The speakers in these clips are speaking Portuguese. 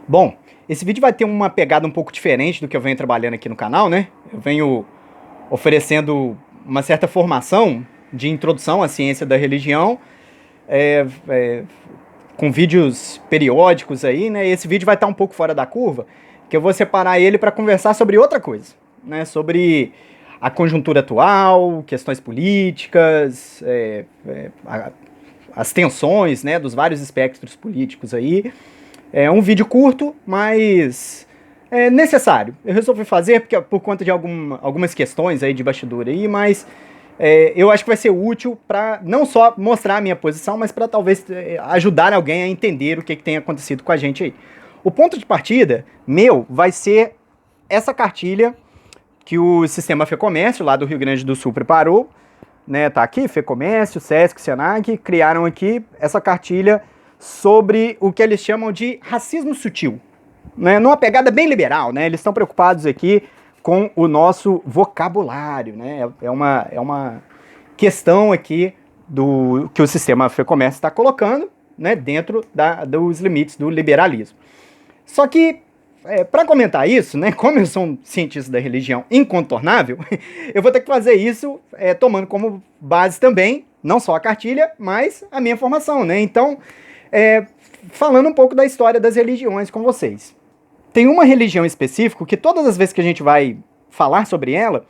Bom, esse vídeo vai ter uma pegada um pouco diferente do que eu venho trabalhando aqui no canal, né? Eu venho oferecendo uma certa formação de introdução à ciência da religião, é, é, com vídeos periódicos aí, né? E esse vídeo vai estar um pouco fora da curva, que eu vou separar ele para conversar sobre outra coisa, né? Sobre a conjuntura atual, questões políticas, as tensões, né, dos vários espectros políticos aí. É um vídeo curto, mas é necessário. Eu resolvi fazer porque, por conta de algumas questões aí de bastidor aí, mas eu acho que vai ser útil para não só mostrar a minha posição, mas para talvez ajudar alguém a entender o que tem acontecido com a gente aí. O ponto de partida meu vai ser essa cartilha que o Sistema Fecomércio, lá do Rio Grande do Sul, preparou, né? Tá aqui, Fecomércio, Sesc, Senac, criaram aqui essa cartilha sobre o que eles chamam de racismo sutil, né? Numa pegada bem liberal, né? Eles estão preocupados aqui com o nosso vocabulário, né? É uma questão aqui do que o Sistema Fecomércio está colocando, né? Dentro dos limites do liberalismo. Só que para comentar isso, né, como eu sou um cientista da religião incontornável, eu vou ter que fazer isso tomando como base também, não só a cartilha, mas a minha formação, né? Então, falando um pouco da história das religiões com vocês. Tem uma religião específica que todas as vezes que a gente vai falar sobre ela,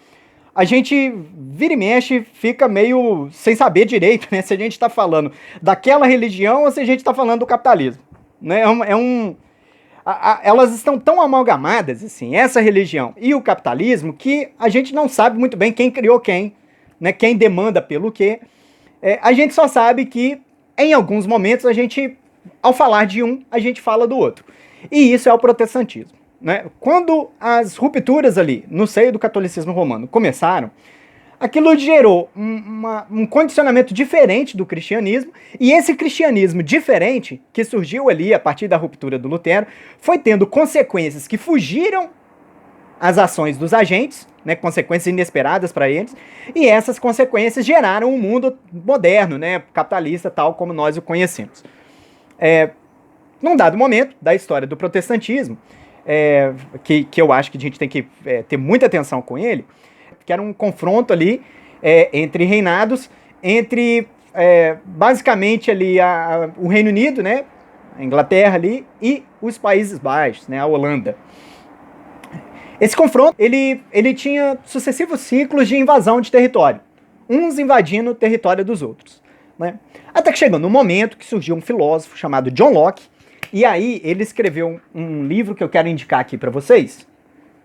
a gente vira e mexe, fica meio sem saber direito, né? Se a gente está falando daquela religião ou se a gente está falando do capitalismo, né? Elas estão tão amalgamadas, assim, essa religião e o capitalismo, que a gente não sabe muito bem quem criou quem, né, quem demanda pelo quê. A gente só sabe que, em alguns momentos, ao falar de um, a gente fala do outro. E isso é o protestantismo, né? Quando as rupturas ali, no seio do catolicismo romano, começaram, aquilo gerou um condicionamento diferente do cristianismo, e esse cristianismo diferente, que surgiu ali a partir da ruptura do Lutero, foi tendo consequências que fugiram às ações dos agentes, né, consequências inesperadas para eles, e essas consequências geraram um mundo moderno, né, capitalista, tal como nós o conhecemos. Num dado momento da história do protestantismo, que eu acho que a gente tem que ter muita atenção com ele, que era um confronto ali entre reinados, entre basicamente ali o Reino Unido, né, a Inglaterra ali, e os Países Baixos, né, a Holanda. Esse confronto, ele tinha sucessivos ciclos de invasão de território, uns invadindo o território dos outros, né? Até que chegou no momento que surgiu um filósofo chamado John Locke, e aí ele escreveu um livro que eu quero indicar aqui para vocês,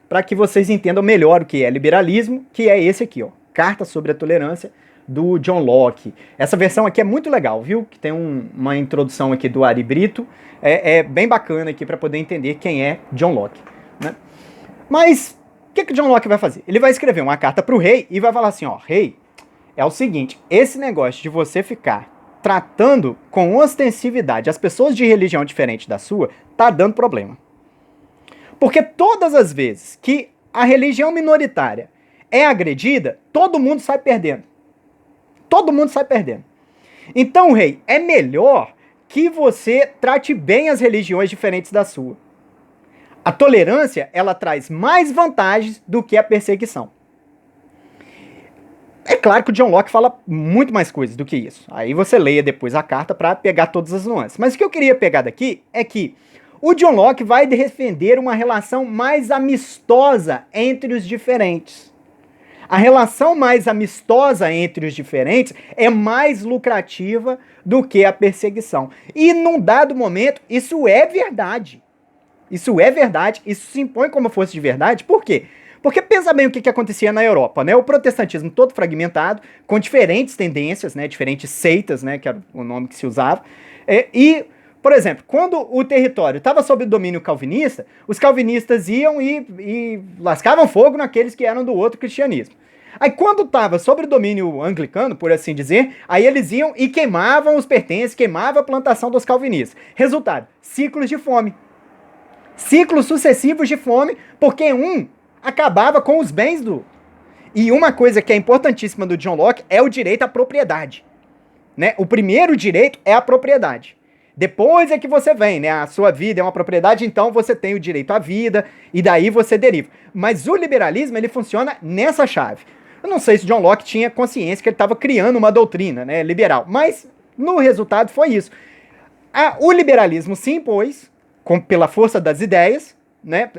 para que vocês entendam melhor o que é liberalismo, que é esse aqui, ó, Carta sobre a Tolerância, do John Locke. Essa versão aqui é muito legal, viu? Que tem uma introdução aqui do Ari Brito, é bem bacana aqui para poder entender quem é John Locke, né? Mas o que John Locke vai fazer? Ele vai escrever uma carta para o rei e vai falar assim, ó, rei, é o seguinte, esse negócio de você ficar tratando com ostensividade as pessoas de religião diferente da sua, tá dando problema. Porque todas as vezes que a religião minoritária é agredida, todo mundo sai perdendo. Todo mundo sai perdendo. Então, rei, é melhor que você trate bem as religiões diferentes da sua. A tolerância, ela traz mais vantagens do que a perseguição. É claro que o John Locke fala muito mais coisas do que isso. Aí você leia depois a carta para pegar todas as nuances. Mas o que eu queria pegar daqui é que o John Locke vai defender uma relação mais amistosa entre os diferentes. A relação mais amistosa entre os diferentes é mais lucrativa do que a perseguição. E num dado momento, isso é verdade. Isso é verdade, isso se impõe como fosse de verdade. Por quê? Porque pensa bem o que acontecia na Europa, né? O protestantismo todo fragmentado, com diferentes tendências, né? Diferentes seitas, né? Que era o nome que se usava. Por exemplo, quando o território estava sob domínio calvinista, os calvinistas iam e lascavam fogo naqueles que eram do outro cristianismo. Aí quando estava sob domínio anglicano, por assim dizer, aí eles iam e queimavam os pertences, queimavam a plantação dos calvinistas. Resultado, ciclos de fome. Ciclos sucessivos de fome, porque um acabava com os bens do... E uma coisa que é importantíssima do John Locke é o direito à propriedade, né? O primeiro direito é a propriedade. Depois é que você vem, né? A sua vida é uma propriedade, então você tem o direito à vida, e daí você deriva. Mas o liberalismo, ele funciona nessa chave. Eu não sei se John Locke tinha consciência que ele estava criando uma doutrina, né, liberal, mas no resultado foi isso. O liberalismo se impôs pela força das ideias, né,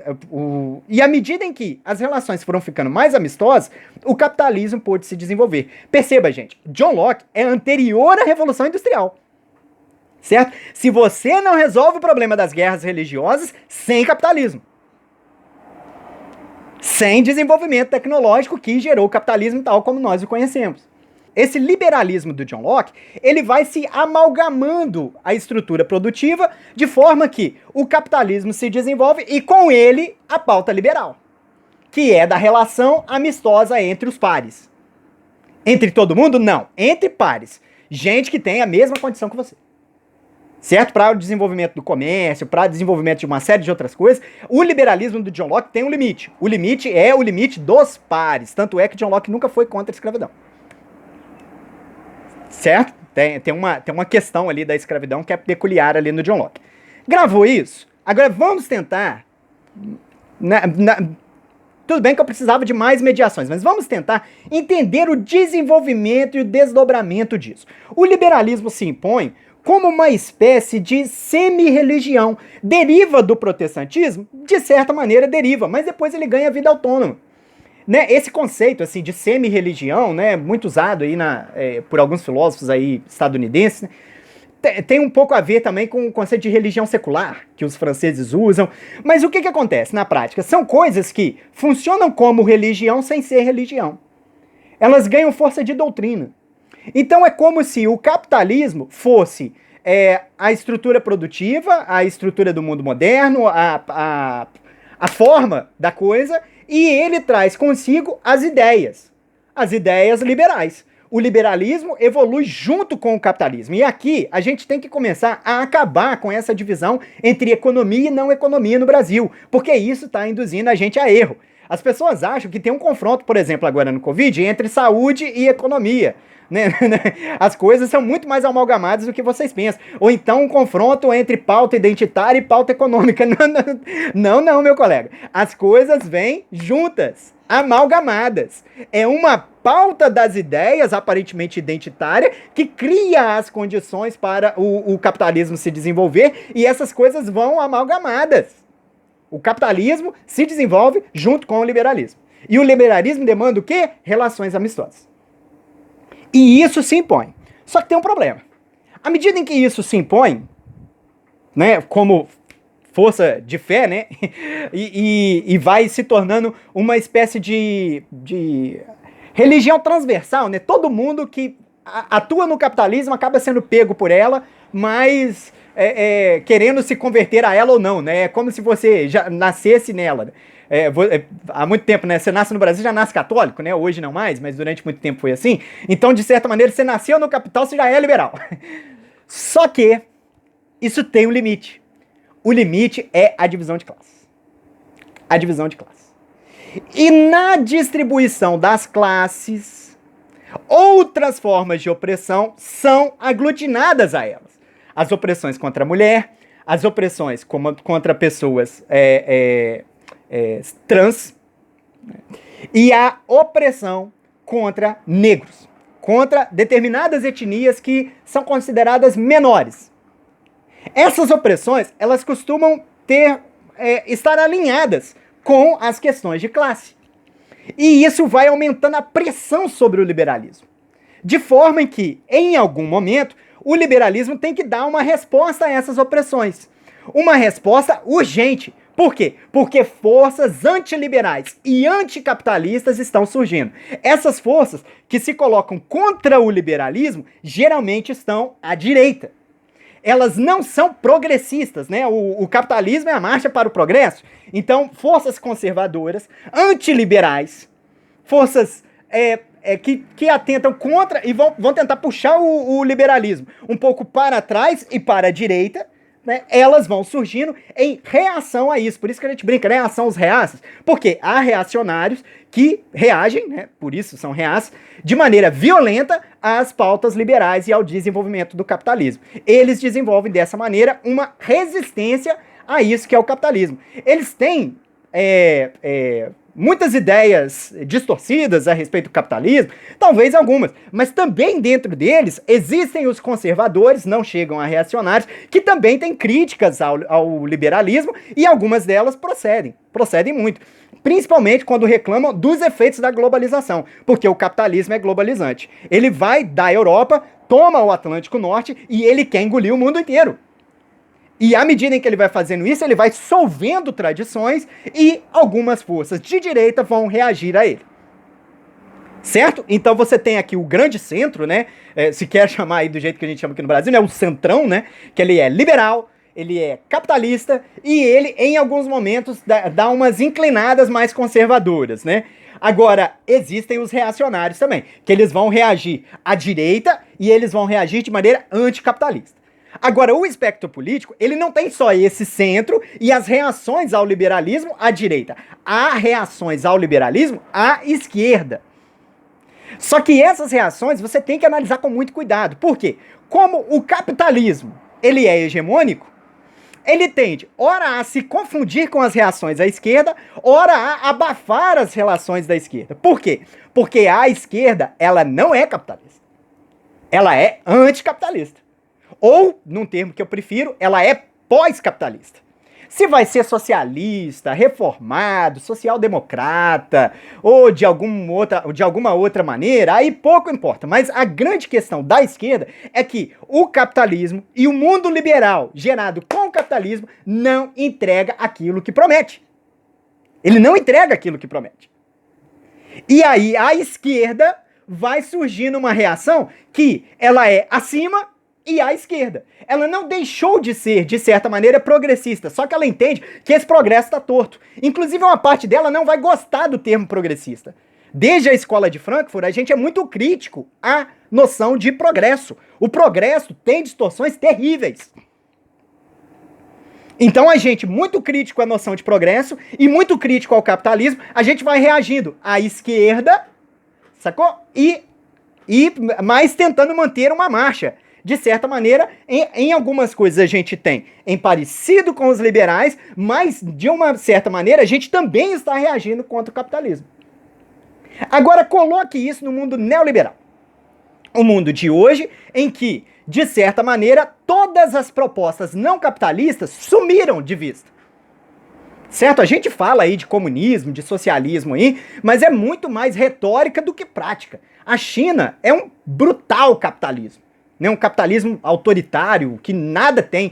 e à medida em que as relações foram ficando mais amistosas, o capitalismo pôde se desenvolver. Perceba, gente, John Locke é anterior à Revolução Industrial. Certo? Se você não resolve o problema das guerras religiosas sem capitalismo, sem desenvolvimento tecnológico que gerou o capitalismo tal como nós o conhecemos. Esse liberalismo do John Locke, ele vai se amalgamando à estrutura produtiva de forma que o capitalismo se desenvolve e com ele a pauta liberal, que é da relação amistosa entre os pares. Entre todo mundo? Não. Entre pares. Gente que tem a mesma condição que você. Certo? Para o desenvolvimento do comércio, para o desenvolvimento de uma série de outras coisas, o liberalismo do John Locke tem um limite. O limite é o limite dos pares. Tanto é que John Locke nunca foi contra a escravidão. Certo? Tem uma questão ali da escravidão que é peculiar ali no John Locke. Gravou isso? Agora vamos tentar... Tudo bem que eu precisava de mais mediações, mas vamos tentar entender o desenvolvimento e o desdobramento disso. O liberalismo se impõe como uma espécie de semi-religião. Deriva do protestantismo? De certa maneira deriva, mas depois ele ganha vida autônoma. Né? Esse conceito assim, de semi-religião, né, muito usado aí por alguns filósofos aí estadunidenses, né, tem um pouco a ver também com o conceito de religião secular, que os franceses usam. Mas o que acontece na prática? São coisas que funcionam como religião sem ser religião. Elas ganham força de doutrina. Então é como se o capitalismo fosse a estrutura produtiva, a estrutura do mundo moderno, a forma da coisa, e ele traz consigo as ideias liberais. O liberalismo evolui junto com o capitalismo. E aqui a gente tem que começar a acabar com essa divisão entre economia e não economia no Brasil, porque isso está induzindo a gente a erro. As pessoas acham que tem um confronto, por exemplo, agora no Covid, entre saúde e economia. Né? As coisas são muito mais amalgamadas do que vocês pensam. Ou então um confronto entre pauta identitária e pauta econômica. Não, meu colega. As coisas vêm juntas, amalgamadas. É uma pauta das ideias, aparentemente identitária, que cria as condições para o capitalismo se desenvolver, e essas coisas vão amalgamadas. O capitalismo se desenvolve junto com o liberalismo. E o liberalismo demanda o quê? Relações amistosas. E isso se impõe. Só que tem um problema. À medida em que isso se impõe, né, como força de fé, né, e vai se tornando uma espécie de religião transversal, né, todo mundo que atua no capitalismo acaba sendo pego por ela, mas querendo se converter a ela ou não, né, é como se você já nascesse nela, né? Há muito tempo, né? Você nasce no Brasil, já nasce católico, né? Hoje não mais, mas durante muito tempo foi assim. Então, de certa maneira, você nasceu no capital, você já é liberal. Só que isso tem um limite. O limite é a divisão de classe. A divisão de classe. E na distribuição das classes, outras formas de opressão são aglutinadas a elas. As opressões contra a mulher, as opressões contra pessoas trans, e a opressão contra negros, contra determinadas etnias que são consideradas menores. Essas opressões, elas costumam estar alinhadas com as questões de classe. E isso vai aumentando a pressão sobre o liberalismo. De forma em que, em algum momento, o liberalismo tem que dar uma resposta a essas opressões. Uma resposta urgente. Por quê? Porque forças antiliberais e anticapitalistas estão surgindo. Essas forças que se colocam contra o liberalismo geralmente estão à direita. Elas não são progressistas, né? O capitalismo é a marcha para o progresso. Então, forças conservadoras, antiliberais, forças que atentam contra e vão tentar puxar o liberalismo um pouco para trás e para a direita, né, elas vão surgindo em reação a isso. Por isso que a gente brinca, né? São os reaças. Porque há reacionários que reagem, né, por isso são reaças, de maneira violenta às pautas liberais e ao desenvolvimento do capitalismo. Eles desenvolvem dessa maneira uma resistência a isso que é o capitalismo. Eles têm muitas ideias distorcidas a respeito do capitalismo, talvez algumas, mas também dentro deles existem os conservadores, não chegam a reacionários, que também têm críticas ao liberalismo e algumas delas procedem muito. Principalmente quando reclamam dos efeitos da globalização, porque o capitalismo é globalizante. Ele vai da Europa, toma o Atlântico Norte e ele quer engolir o mundo inteiro. E à medida em que ele vai fazendo isso, ele vai solvendo tradições e algumas forças de direita vão reagir a ele. Certo? Então você tem aqui o grande centro, né? Se quer chamar aí do jeito que a gente chama aqui no Brasil, né? O centrão, né? Que ele é liberal, ele é capitalista e ele, em alguns momentos, dá umas inclinadas mais conservadoras, né? Agora, existem os reacionários também, que eles vão reagir à direita e eles vão reagir de maneira anticapitalista. Agora, o espectro político, ele não tem só esse centro e as reações ao liberalismo à direita. Há reações ao liberalismo à esquerda. Só que essas reações você tem que analisar com muito cuidado. Por quê? Como o capitalismo, ele é hegemônico, ele tende, ora, a se confundir com as reações à esquerda, ora, a abafar as relações da esquerda. Por quê? Porque a esquerda, ela não é capitalista. Ela é anticapitalista. Ou, num termo que eu prefiro, ela é pós-capitalista. Se vai ser socialista, reformado, social-democrata, ou de alguma outra maneira, aí pouco importa. Mas a grande questão da esquerda é que o capitalismo e o mundo liberal gerado com o capitalismo não entrega aquilo que promete. Ele não entrega aquilo que promete. E aí a esquerda vai surgindo uma reação que ela é acima e à esquerda. Ela não deixou de ser, de certa maneira, progressista, só que ela entende que esse progresso está torto. Inclusive, uma parte dela não vai gostar do termo progressista. Desde a escola de Frankfurt, a gente é muito crítico à noção de progresso. O progresso tem distorções terríveis. Então, a gente, muito crítico à noção de progresso e muito crítico ao capitalismo, a gente vai reagindo à esquerda, sacou? Mas tentando manter uma marcha. De certa maneira, em algumas coisas a gente tem em parecido com os liberais, mas de uma certa maneira a gente também está reagindo contra o capitalismo. Agora coloque isso no mundo neoliberal. O mundo de hoje em que, de certa maneira, todas as propostas não capitalistas sumiram de vista. Certo? A gente fala aí de comunismo, de socialismo aí, mas é muito mais retórica do que prática. A China é um brutal capitalismo. Um capitalismo autoritário, que nada tem.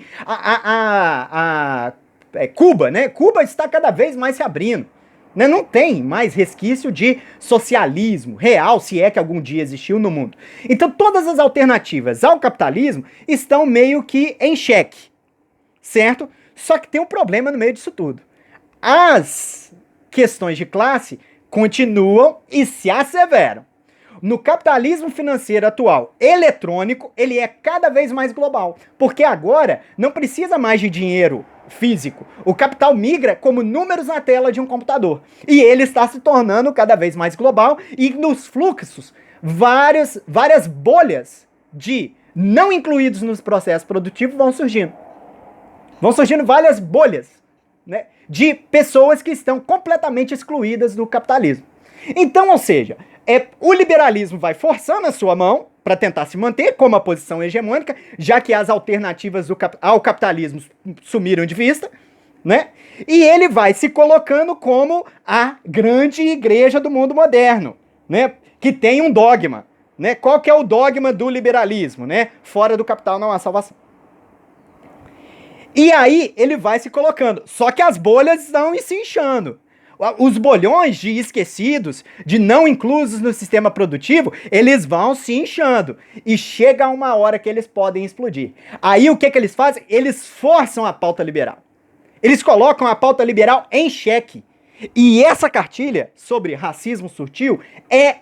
Cuba, né? Cuba está cada vez mais se abrindo. Né? Não tem mais resquício de socialismo real, se é que algum dia existiu no mundo. Então todas as alternativas ao capitalismo estão meio que em xeque. Certo? Só que tem um problema no meio disso tudo. As questões de classe continuam e se asseveram. No capitalismo financeiro atual, eletrônico, ele é cada vez mais global. Porque agora não precisa mais de dinheiro físico. O capital migra como números na tela de um computador. E ele está se tornando cada vez mais global e nos fluxos, várias bolhas de não incluídos nos processos produtivos vão surgindo. Vão surgindo várias bolhas, né, de pessoas que estão completamente excluídas do capitalismo. Então, ou seja, o liberalismo vai forçando a sua mão para tentar se manter como a posição hegemônica, já que as alternativas ao capitalismo sumiram de vista, né? E ele vai se colocando como a grande igreja do mundo moderno, né? Que tem um dogma, né? Qual que é o dogma do liberalismo, né? Fora do capital não há salvação. E aí ele vai se colocando, só que as bolhas estão se inchando. Os bolhões de esquecidos, de não inclusos no sistema produtivo, eles vão se inchando. E chega uma hora que eles podem explodir. Aí o que eles fazem? Eles forçam a pauta liberal. Eles colocam a pauta liberal em xeque. E essa cartilha sobre racismo sutil é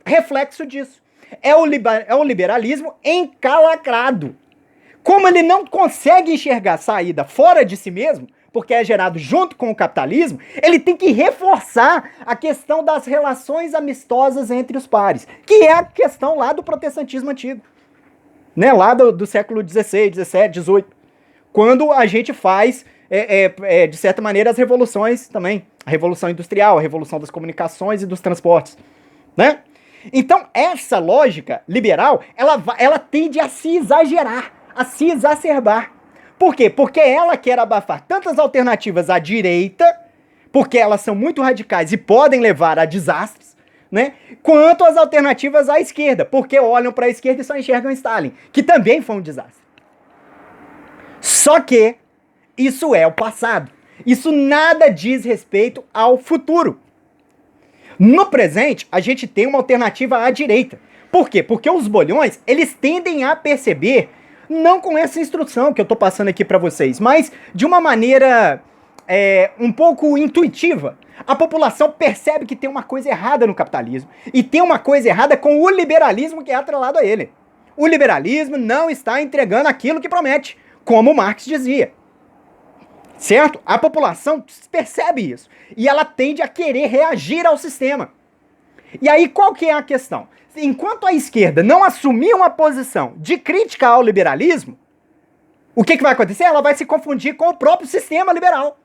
reflexo disso. É o liberalismo encalacrado. Como ele não consegue enxergar saída fora de si mesmo, porque é gerado junto com o capitalismo, ele tem que reforçar a questão das relações amistosas entre os pares, que é a questão lá do protestantismo antigo, né? Lá do século XVI, XVII, XVIII, quando a gente faz, de certa maneira, as revoluções também, a Revolução Industrial, a Revolução das Comunicações e dos Transportes, né? Então, essa lógica liberal, ela tende a se exagerar, a se exacerbar. Por quê? Porque ela quer abafar tantas alternativas à direita, porque elas são muito radicais e podem levar a desastres, né? Quanto as alternativas à esquerda, porque olham para a esquerda e só enxergam Stalin, que também foi um desastre. Só que isso é o passado. Isso nada diz respeito ao futuro. No presente, a gente tem uma alternativa à direita. Por quê? Porque os bolhões, eles tendem a perceber, não com essa instrução que eu tô passando aqui para vocês, mas de uma maneira um pouco intuitiva. A população percebe que tem uma coisa errada no capitalismo e tem uma coisa errada com o liberalismo que é atrelado a ele. O liberalismo não está entregando aquilo que promete, como Marx dizia. Certo? A população percebe isso e ela tende a querer reagir ao sistema. E aí qual que é a questão? Enquanto a esquerda não assumir uma posição de crítica ao liberalismo, o que vai acontecer? Ela vai se confundir com o próprio sistema liberal.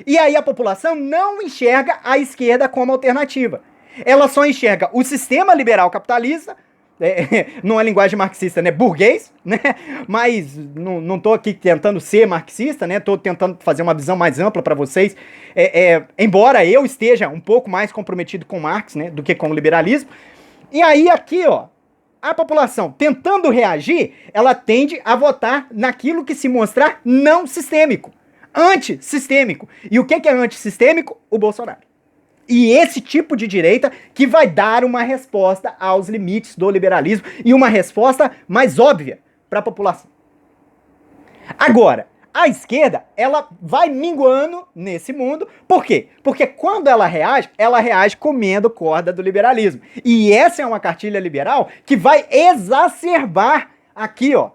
E aí a população não enxerga a esquerda como alternativa. Ela só enxerga o sistema liberal capitalista, não é linguagem marxista, né? Burguês, né? Mas não tô aqui tentando ser marxista, né? Tô tentando fazer uma visão mais ampla para vocês. Embora eu esteja um pouco mais comprometido com Marx, né? Do que com o liberalismo. E aí aqui, ó, a população tentando reagir, ela tende a votar naquilo que se mostrar não sistêmico, antissistêmico. E o que é antissistêmico? O Bolsonaro. E esse tipo de direita que vai dar uma resposta aos limites do liberalismo e uma resposta mais óbvia para a população. Agora, a esquerda, ela vai minguando nesse mundo. Por quê? Porque quando ela reage comendo corda do liberalismo. E essa é uma cartilha liberal que vai exacerbar aqui, ó,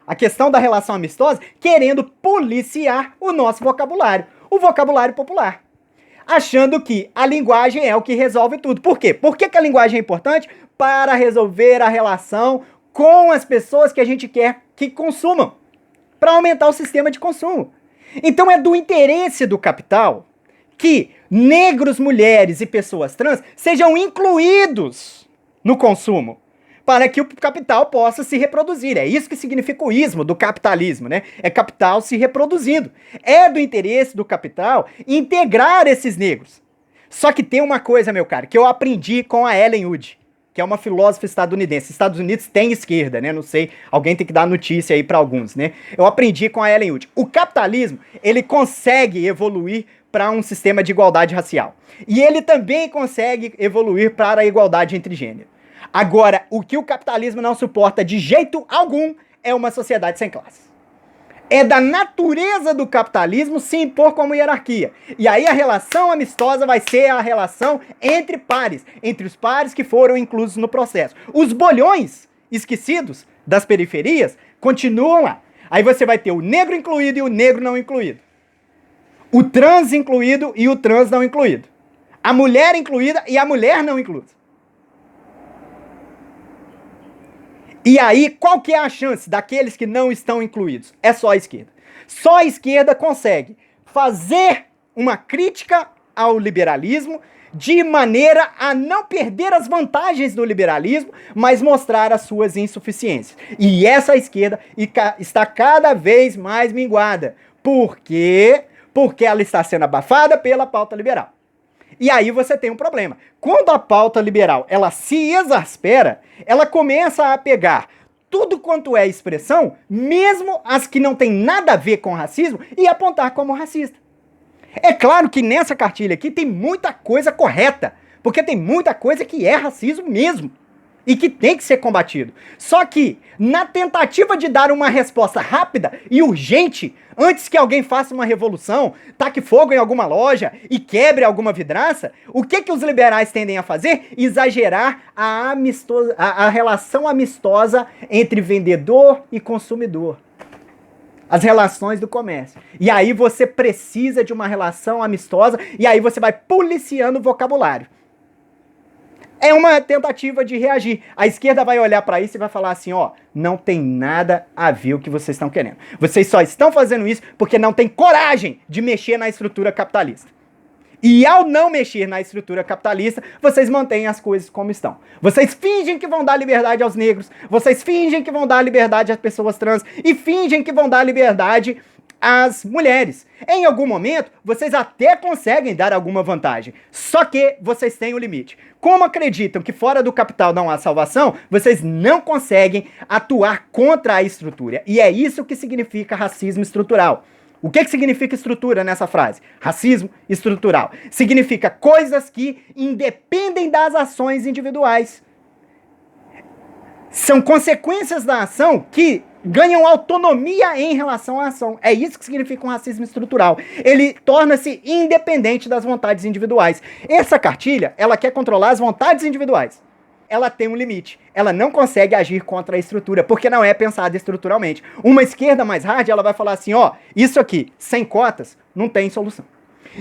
a questão da relação amistosa, querendo policiar o nosso vocabulário, o vocabulário popular. Achando que a linguagem é o que resolve tudo. Por quê? Por que a linguagem é importante? Para resolver a relação com as pessoas que a gente quer que consumam. Para aumentar o sistema de consumo. Então é do interesse do capital que negros, mulheres e pessoas trans sejam incluídos no consumo, para que o capital possa se reproduzir. É isso que significa o ismo do capitalismo, né? É capital se reproduzindo. É do interesse do capital integrar esses negros. Só que tem uma coisa, meu cara, que eu aprendi com a Ellen Wood, que é uma filósofa estadunidense. Estados Unidos tem esquerda, né? Não sei, alguém tem que dar notícia aí para alguns, né? Eu aprendi com a Ellen Wood. O capitalismo, ele consegue evoluir para um sistema de igualdade racial. E ele também consegue evoluir para a igualdade entre gênero. Agora, o que o capitalismo não suporta de jeito algum é uma sociedade sem classes. É da natureza do capitalismo se impor como hierarquia. E aí a relação amistosa vai ser a relação entre pares, entre os pares que foram inclusos no processo. Os bolhões esquecidos das periferias continuam lá. Aí você vai ter o negro incluído e o negro não incluído. O trans incluído e o trans não incluído. A mulher incluída e a mulher não incluída. E aí, qual que é a chance daqueles que não estão incluídos? É só a esquerda. Só a esquerda consegue fazer uma crítica ao liberalismo de maneira a não perder as vantagens do liberalismo, mas mostrar as suas insuficiências. E essa esquerda está cada vez mais minguada. Por quê? Porque ela está sendo abafada pela pauta liberal. E aí você tem um problema. Quando a pauta liberal ela se exaspera, ela começa a pegar tudo quanto é expressão, mesmo as que não tem nada a ver com racismo, e apontar como racista. É claro que nessa cartilha aqui tem muita coisa correta, porque tem muita coisa que é racismo mesmo, e que tem que ser combatido. Só que, na tentativa de dar uma resposta rápida e urgente, antes que alguém faça uma revolução, taque fogo em alguma loja e quebre alguma vidraça, o que os liberais tendem a fazer? Exagerar a relação amistosa entre vendedor e consumidor. as relações do comércio. E aí você precisa de uma relação amistosa, e aí você vai policiando o vocabulário. É uma tentativa de reagir. A esquerda vai olhar para isso e vai falar assim, ó, não tem nada a ver o que vocês estão querendo. Vocês só estão fazendo isso porque não tem coragem de mexer na estrutura capitalista. E ao não mexer na estrutura capitalista, vocês mantêm as coisas como estão. Vocês fingem que vão dar liberdade aos negros, vocês fingem que vão dar liberdade às pessoas trans e fingem que vão dar liberdade às mulheres. Em algum momento, vocês até conseguem dar alguma vantagem, só que vocês têm um limite. Como acreditam que fora do capital não há salvação, vocês não conseguem atuar contra a estrutura. E é isso que significa racismo estrutural. O que significa estrutura nessa frase? Racismo estrutural. Significa coisas que independem das ações individuais. São consequências da ação que ganham autonomia em relação à ação. É isso que significa um racismo estrutural. Ele torna-se independente das vontades individuais. Essa cartilha, ela quer controlar as vontades individuais. Ela tem um limite. Ela não consegue agir contra a estrutura, porque não é pensada estruturalmente. Uma esquerda mais hard, ela vai falar assim, ó, isso aqui, sem cotas, não tem solução.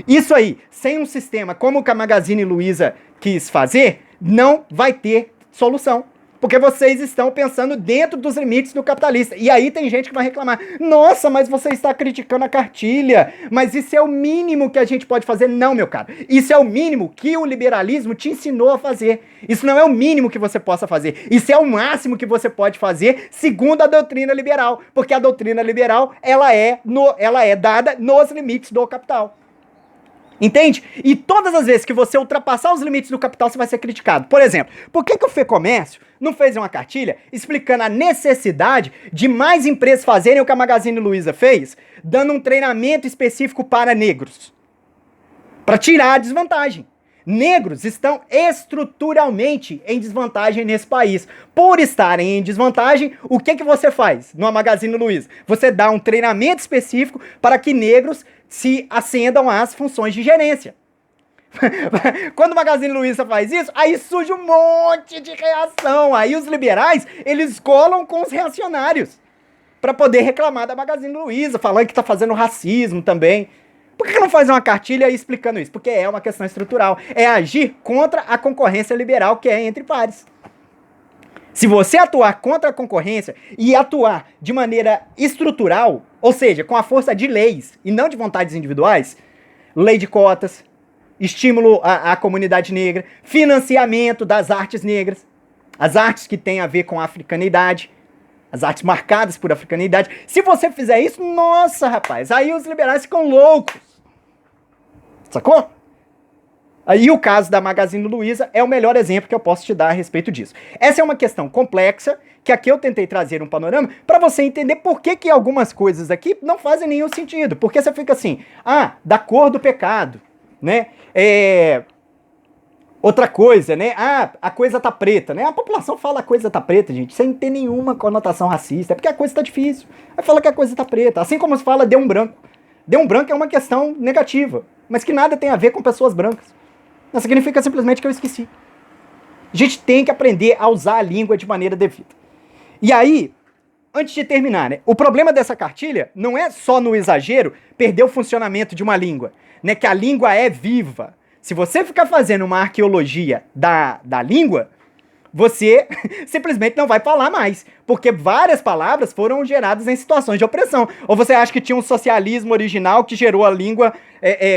Isso aí, sem um sistema como o que a Magazine Luiza quis fazer, não vai ter solução. Porque vocês estão pensando dentro dos limites do capitalista. E aí tem gente que vai reclamar, nossa, mas você está criticando a cartilha, mas isso é o mínimo que a gente pode fazer. Não, meu caro, isso é o mínimo que o liberalismo te ensinou a fazer. Isso não é o mínimo que você possa fazer, isso é o máximo que você pode fazer segundo a doutrina liberal. Porque a doutrina liberal, ela é dada nos limites do capital. Entende? E todas as vezes que você ultrapassar os limites do capital, você vai ser criticado. Por exemplo, por que o FEComércio não fez uma cartilha explicando a necessidade de mais empresas fazerem o que a Magazine Luiza fez, dando um treinamento específico para negros? Para tirar a desvantagem. Negros estão estruturalmente em desvantagem nesse país. Por estarem em desvantagem, o que você faz no Magazine Luiza? Você dá um treinamento específico para que negros se ascendam às funções de gerência. Quando o Magazine Luiza faz isso, aí surge um monte de reação. Aí os liberais, eles colam com os reacionários para poder reclamar da Magazine Luiza, falando que tá fazendo racismo também. Por que não faz uma cartilha explicando isso? Porque é uma questão estrutural. É agir contra a concorrência liberal que é entre pares. Se você atuar contra a concorrência e atuar de maneira estrutural, ou seja, com a força de leis e não de vontades individuais, lei de cotas, estímulo à comunidade negra, financiamento das artes negras, as artes que têm a ver com a africanidade, as artes marcadas por africanidade. Se você fizer isso, nossa, rapaz, aí os liberais ficam loucos. Sacou? Aí o caso da Magazine Luiza é o melhor exemplo que eu posso te dar a respeito disso. Essa é uma questão complexa, que aqui eu tentei trazer um panorama para você entender por que algumas coisas aqui não fazem nenhum sentido. Porque você fica assim, da cor do pecado, né? Outra coisa, né? A coisa tá preta, né? A população fala a coisa tá preta, gente, sem ter nenhuma conotação racista. É porque a coisa tá difícil. Aí fala que a coisa tá preta. Assim como se fala deu um branco. Deu um branco é uma questão negativa, mas que nada tem a ver com pessoas brancas. Não significa simplesmente que eu esqueci. A gente tem que aprender a usar a língua de maneira devida. E aí, antes de terminar, né? O problema dessa cartilha não é só no exagero perder o funcionamento de uma língua, né? Que a língua é viva. Se você ficar fazendo uma arqueologia da língua, você simplesmente não vai falar mais, porque várias palavras foram geradas em situações de opressão. Ou você acha que tinha um socialismo original que gerou a língua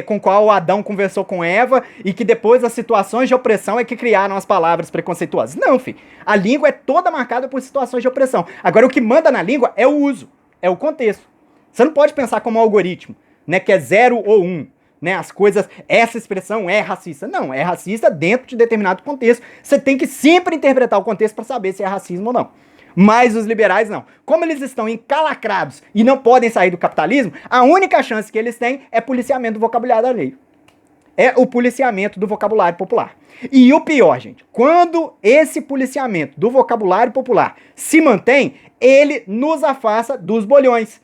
com qual Adão conversou com Eva e que depois as situações de opressão é que criaram as palavras preconceituosas? Não, filho. A língua é toda marcada por situações de opressão. Agora, o que manda na língua é o uso, é o contexto. Você não pode pensar como um algoritmo, né, que é 0 ou 1. Né, as coisas, essa expressão é racista. Não, é racista dentro de determinado contexto. Você tem que sempre interpretar o contexto para saber se é racismo ou não. Mas os liberais não. Como eles estão encalacrados e não podem sair do capitalismo, a única chance que eles têm é policiamento do vocabulário alheio. É o policiamento do vocabulário popular. E o pior, gente, quando esse policiamento do vocabulário popular se mantém, ele nos afasta dos bolhões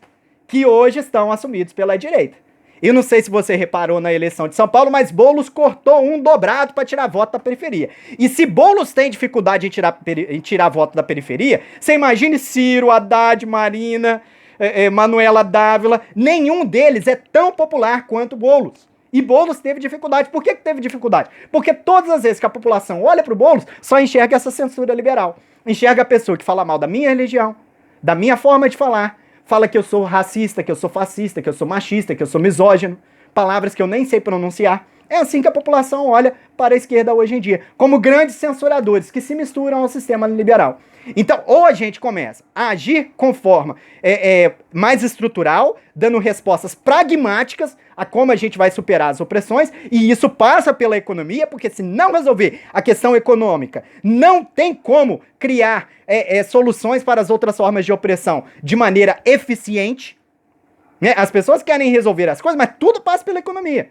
que hoje estão assumidos pela direita. Eu não sei se você reparou na eleição de São Paulo, mas Boulos cortou um dobrado para tirar voto da periferia. E se Boulos tem dificuldade em tirar voto da periferia, você imagine Ciro, Haddad, Marina, Manuela Dávila, nenhum deles é tão popular quanto Boulos. E Boulos teve dificuldade. Por que teve dificuldade? Porque todas as vezes que a população olha para o Boulos, só enxerga essa censura liberal. Enxerga a pessoa que fala mal da minha religião, da minha forma de falar, fala que eu sou racista, que eu sou fascista, que eu sou machista, que eu sou misógino, palavras que eu nem sei pronunciar. É assim que a população olha para a esquerda hoje em dia, como grandes censuradores que se misturam ao sistema liberal. Então, ou a gente começa a agir com forma mais estrutural, dando respostas pragmáticas a como a gente vai superar as opressões, e isso passa pela economia, porque se não resolver a questão econômica, não tem como criar soluções para as outras formas de opressão de maneira eficiente. Né? As pessoas querem resolver as coisas, mas tudo passa pela economia.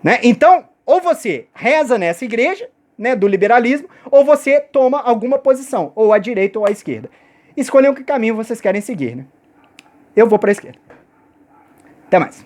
Né? Então, ou você reza nessa igreja, né, do liberalismo, ou você toma alguma posição, ou à direita ou à esquerda. Escolham que caminho vocês querem seguir. Né? Eu vou para a esquerda. Até mais.